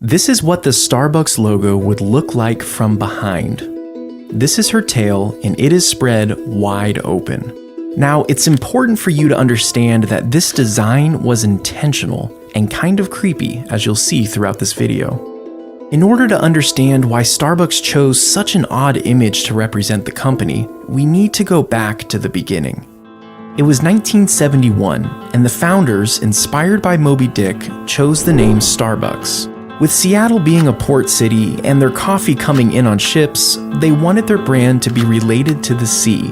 This is what the Starbucks logo would look like from behind. This is her tail, and it is spread wide open. Now, it's important for you to understand that this design was intentional and kind of creepy, as you'll see throughout this video. In order to understand why Starbucks chose such an odd image to represent the company, we need to go back to the beginning. It was 1971, and the founders, inspired by Moby Dick, chose the name Starbucks. With Seattle being a port city and their coffee coming in on ships, they wanted their brand to be related to the sea.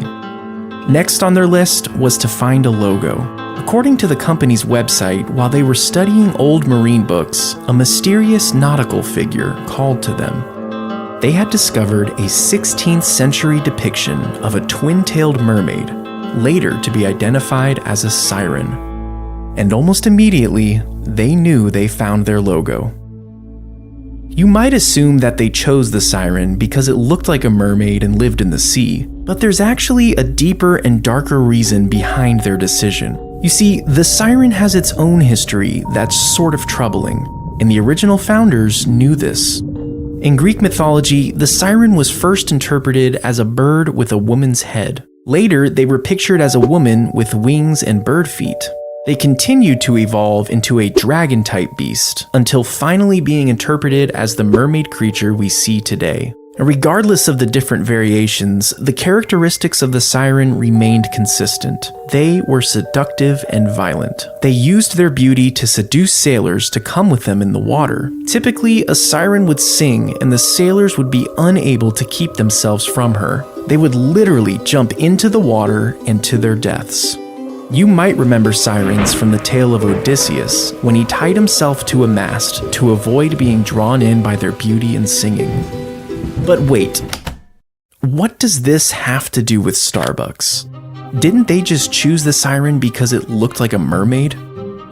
Next on their list was to find a logo. According to the company's website, while they were studying old marine books, a mysterious nautical figure called to them. They had discovered a 16th century depiction of a twin-tailed mermaid, later to be identified as a siren. And almost immediately, they knew they found their logo. You might assume that they chose the siren because it looked like a mermaid and lived in the sea, but there's actually a deeper and darker reason behind their decision. You see, the siren has its own history that's sort of troubling, and the original founders knew this. In Greek mythology, the siren was first interpreted as a bird with a woman's head. Later, they were pictured as a woman with wings and bird feet. They continued to evolve into a dragon-type beast, until finally being interpreted as the mermaid creature we see today. And regardless of the different variations, the characteristics of the siren remained consistent. They were seductive and violent. They used their beauty to seduce sailors to come with them in the water. Typically, a siren would sing and the sailors would be unable to keep themselves from her. They would literally jump into the water and to their deaths. You might remember sirens from the tale of Odysseus, when he tied himself to a mast to avoid being drawn in by their beauty and singing. But wait, what does this have to do with Starbucks? Didn't they just choose the siren because it looked like a mermaid?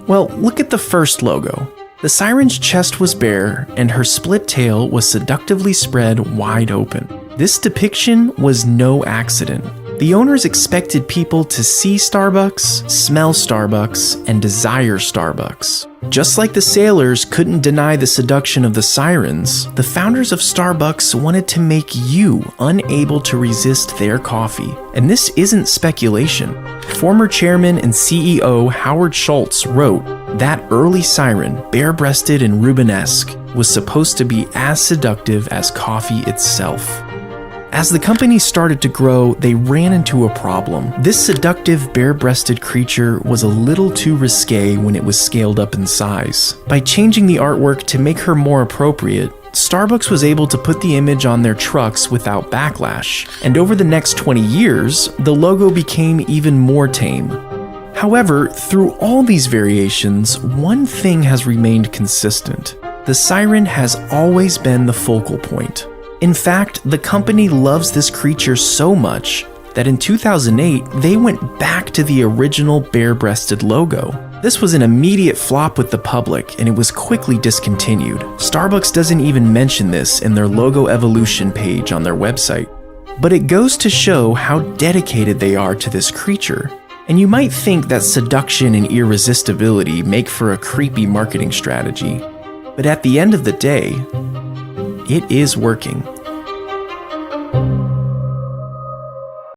Well, look at the first logo. The siren's chest was bare, and her split tail was seductively spread wide open. This depiction was no accident. The owners expected people to see Starbucks, smell Starbucks, and desire Starbucks. Just like the sailors couldn't deny the seduction of the sirens, the founders of Starbucks wanted to make you unable to resist their coffee. And this isn't speculation. Former chairman and CEO Howard Schultz wrote, "That early siren, bare-breasted and Rubenesque, was supposed to be as seductive as coffee itself." As the company started to grow, they ran into a problem. This seductive, bare-breasted creature was a little too risque when it was scaled up in size. By changing the artwork to make her more appropriate, Starbucks was able to put the image on their trucks without backlash. And over the next 20 years, the logo became even more tame. However, through all these variations, one thing has remained consistent. The siren has always been the focal point. In fact, the company loves this creature so much that in 2008, they went back to the original bare-breasted logo. This was an immediate flop with the public, and it was quickly discontinued. Starbucks doesn't even mention this in their logo evolution page on their website. But it goes to show how dedicated they are to this creature. And you might think that seduction and irresistibility make for a creepy marketing strategy. But at the end of the day, it is working.